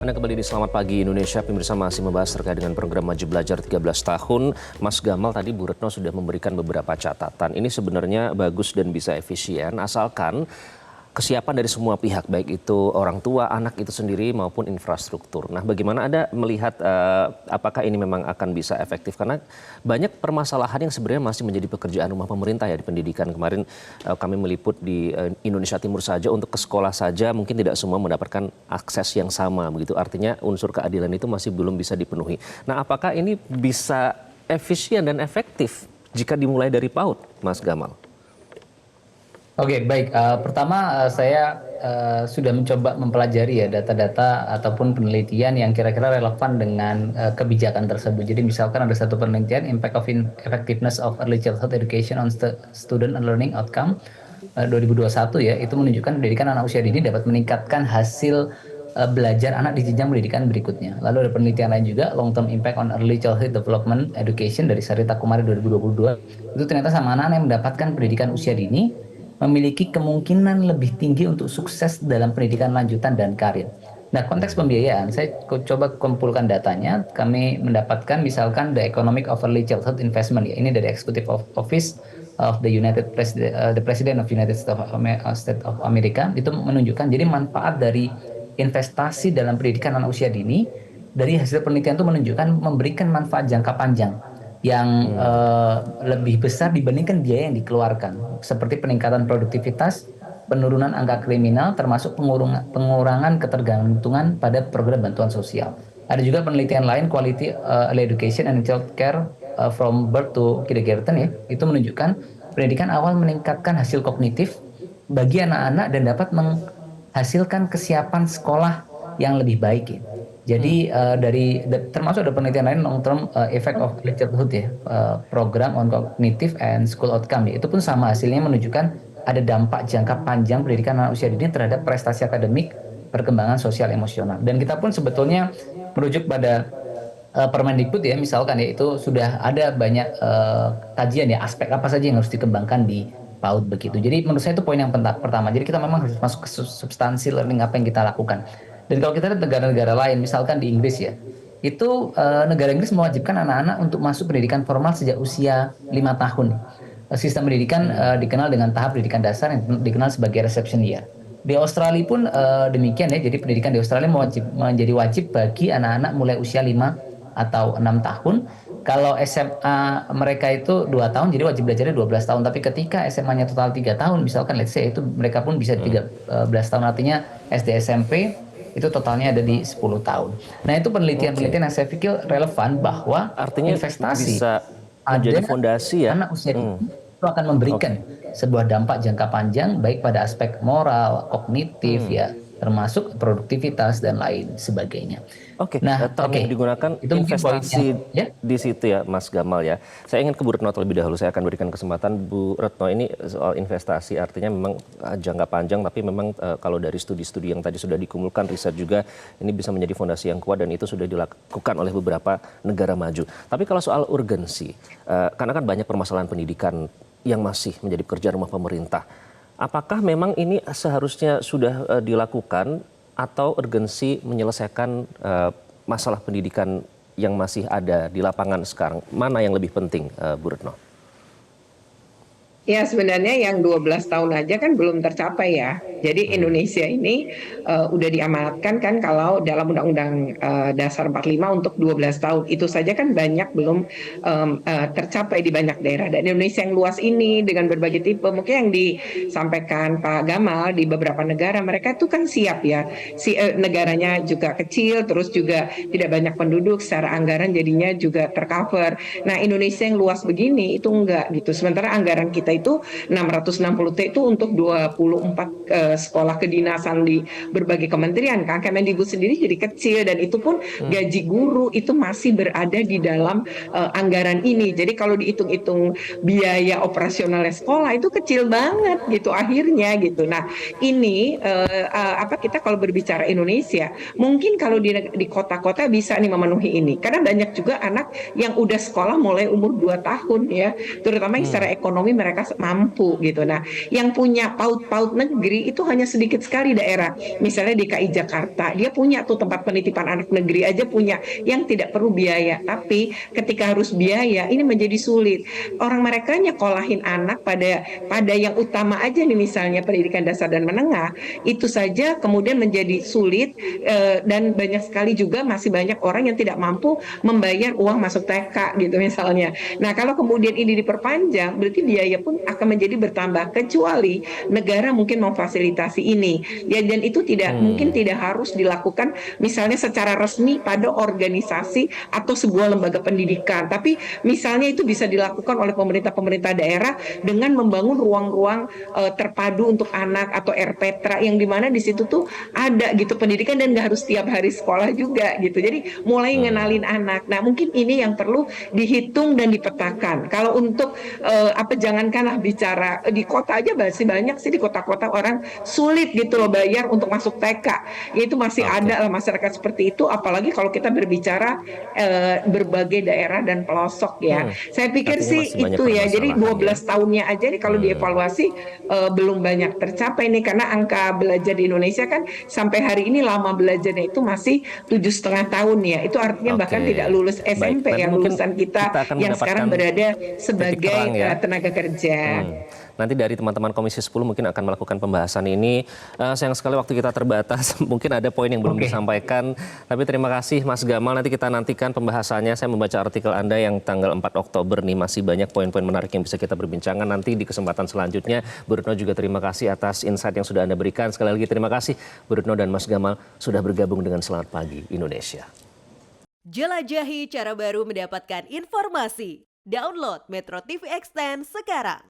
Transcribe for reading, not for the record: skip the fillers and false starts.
Anda kembali di Selamat Pagi Indonesia, pemirsa masih membahas terkait dengan program Maju Belajar 13 tahun. Mas Gamal tadi Bu Retno sudah memberikan beberapa catatan. Ini sebenarnya bagus dan bisa efisien asalkan kesiapan dari semua pihak, baik itu orang tua, anak itu sendiri maupun infrastruktur. Nah, bagaimana Anda melihat apakah ini memang akan bisa efektif? Karena banyak permasalahan yang sebenarnya masih menjadi pekerjaan rumah pemerintah ya di pendidikan. Kemarin kami meliput di Indonesia Timur saja, untuk ke sekolah saja mungkin tidak semua mendapatkan akses yang sama. Begitu artinya unsur keadilan itu masih belum bisa dipenuhi. Nah, apakah ini bisa efisien dan efektif jika dimulai dari PAUD, Mas Gamal? Oke, baik. Pertama, saya sudah mencoba mempelajari ya data-data ataupun penelitian yang kira-kira relevan dengan kebijakan tersebut. Jadi misalkan ada satu penelitian Impact of Effectiveness of Early Childhood Education on Student and Learning Outcome 2021 ya, itu menunjukkan pendidikan anak usia dini dapat meningkatkan hasil belajar anak di jenjang pendidikan berikutnya. Lalu ada penelitian lain juga, Long Term Impact on Early Childhood Development Education dari Sarita Kumari 2022. Itu ternyata sama anak-anak yang mendapatkan pendidikan usia dini memiliki kemungkinan lebih tinggi untuk sukses dalam pendidikan lanjutan dan karir. Nah, konteks pembiayaan, saya coba kumpulkan datanya. Kami mendapatkan misalkan The Economic of Early Childhood Investment, ya, ini dari Executive Office of the the President of United States of America, itu menunjukkan jadi manfaat dari investasi dalam pendidikan anak usia dini dari hasil penelitian itu menunjukkan memberikan manfaat jangka panjang yang lebih besar dibandingkan biaya yang dikeluarkan, seperti peningkatan produktivitas, penurunan angka kriminal, termasuk pengurangan ketergantungan pada program bantuan sosial. Ada juga penelitian lain, Quality Education and Child Care from Birth to Kindergarten, ya, itu menunjukkan pendidikan awal meningkatkan hasil kognitif bagi anak-anak dan dapat menghasilkan kesiapan sekolah yang lebih baik, ya. Jadi termasuk ada penelitian lain long term effect of early childhood, ya, program on cognitive and school outcome, ya. Itu pun sama, hasilnya menunjukkan ada dampak jangka panjang pendidikan anak usia dini terhadap prestasi akademik, perkembangan sosial emosional. Dan kita pun sebetulnya merujuk pada Permendikbud, ya, misalkan, ya, itu sudah ada banyak kajian, ya, aspek apa saja yang harus dikembangkan di PAUD begitu. Jadi menurut saya itu poin yang pertama. Jadi kita memang harus masuk ke substansi learning apa yang kita lakukan. Dan kalau kita lihat negara-negara lain, misalkan di Inggris, ya, itu negara Inggris mewajibkan anak-anak untuk masuk pendidikan formal sejak usia 5 tahun. Sistem pendidikan dikenal dengan tahap pendidikan dasar yang dikenal sebagai reception year. Di Australia pun demikian, ya. Jadi pendidikan di Australia menjadi wajib bagi anak-anak mulai usia 5 atau 6 tahun. Kalau SMA mereka itu 2 tahun, jadi wajib belajarnya 12 tahun. Tapi ketika SMA-nya total 3 tahun, misalkan let's say, itu mereka pun bisa 13 tahun. Artinya SD SMP itu totalnya ada di 10 tahun. Nah, itu penelitian-penelitian yang saya pikir relevan bahwa Artinya investasi bisa menjadi fondasi, ya. anak usia dini itu akan memberikan sebuah dampak jangka panjang baik pada aspek moral, kognitif, ya, termasuk produktivitas dan lain sebagainya. Nah, term yang digunakan itu investasi ya. di situ, ya, Mas Gamal, ya. Saya ingin ke Bu Retno terlebih dahulu. Saya akan berikan kesempatan Bu Retno. Ini soal investasi, artinya memang jangka panjang, tapi memang kalau dari studi-studi yang tadi sudah dikumpulkan, riset juga, ini bisa menjadi fondasi yang kuat dan itu sudah dilakukan oleh beberapa negara maju. Tapi kalau soal urgensi, karena kan banyak permasalahan pendidikan yang masih menjadi pekerjaan rumah pemerintah. Apakah memang ini seharusnya sudah dilakukan atau urgensi menyelesaikan masalah pendidikan yang masih ada di lapangan sekarang? Mana yang lebih penting, Bu Retno? Ya, sebenarnya yang 12 tahun aja kan belum tercapai, ya. Jadi Indonesia ini udah diamanatkan kan kalau dalam Undang-Undang Dasar 45 untuk 12 tahun. Itu saja kan banyak belum tercapai di banyak daerah. Dan Indonesia yang luas ini dengan berbagai tipe, mungkin yang disampaikan Pak Gamal, di beberapa negara mereka itu kan siap, ya. Negaranya juga kecil, terus juga tidak banyak penduduk, secara anggaran jadinya juga tercover. Nah, Indonesia yang luas begini itu enggak gitu. Sementara anggaran kita itu 660 T itu untuk 24 sekolah kedinasan di berbagai kementerian, kan. Kemendikbud sendiri jadi kecil, dan itu pun gaji guru itu masih berada di dalam anggaran ini. Jadi kalau dihitung-hitung biaya operasionalnya sekolah itu kecil banget gitu akhirnya gitu. Nah, ini kita kalau berbicara Indonesia, mungkin kalau di kota-kota bisa nih memenuhi ini. Karena banyak juga anak yang udah sekolah mulai umur 2 tahun, ya. Terutama yang secara ekonomi mereka mereka mampu gitu. Nah, yang punya PAUD negeri itu hanya sedikit sekali daerah. Misalnya DKI Jakarta, dia punya tuh tempat penitipan anak negeri aja punya yang tidak perlu biaya. Tapi ketika harus biaya, ini menjadi sulit. Orang mereka nyekolahin anak pada yang utama aja nih, misalnya pendidikan dasar dan menengah, itu saja kemudian menjadi sulit, dan banyak sekali juga masih banyak orang yang tidak mampu membayar uang masuk TK gitu misalnya. Nah, kalau kemudian ini diperpanjang, berarti biaya pun akan menjadi bertambah, kecuali negara mungkin memfasilitasi ini. Ya, dan itu mungkin tidak harus dilakukan misalnya secara resmi pada organisasi atau sebuah lembaga pendidikan, tapi misalnya itu bisa dilakukan oleh pemerintah daerah dengan membangun ruang-ruang terpadu untuk anak atau RPTRA, yang dimana di situ tuh ada gitu pendidikan dan nggak harus tiap hari sekolah juga gitu. Jadi mulai ngenalin anak. Nah, mungkin ini yang perlu dihitung dan dipetakan. Kalau untuk jangankanlah bicara di kota aja, masih banyak sih di kota-kota orang sulit gitu loh bayar untuk masuk TK. Itu masih ada lah masyarakat seperti itu, apalagi kalau kita berbicara berbagai daerah dan pelosok ya. Saya pikir Artinya sih masih banyak itu ya. Jadi permasalahan 12 tahunnya aja nih kalau dievaluasi belum banyak tercapai nih, karena angka belajar di Indonesia kan sampai hari ini lama belajarnya itu masih 7,5 tahun ya. Itu artinya bahkan tidak lulus SMP. Nanti yang mungkin lulusan kita akan yang sekarang berada titik sebagai terang ya. tenaga kerja. Nanti dari teman-teman Komisi 10 mungkin akan melakukan pembahasan ini. Sayang sekali waktu kita terbatas. Mungkin ada poin yang belum disampaikan. Tapi terima kasih Mas Gamal. Nanti kita nantikan pembahasannya. Saya membaca artikel Anda yang tanggal 4 Oktober nih. Masih banyak poin-poin menarik yang bisa kita berbincangkan nanti di kesempatan selanjutnya. Bu Retno juga terima kasih atas insight yang sudah Anda berikan. Sekali lagi terima kasih Bu Retno dan Mas Gamal sudah bergabung dengan Selamat Pagi Indonesia. Jelajahi cara baru mendapatkan informasi. Download Metro TV Extend sekarang.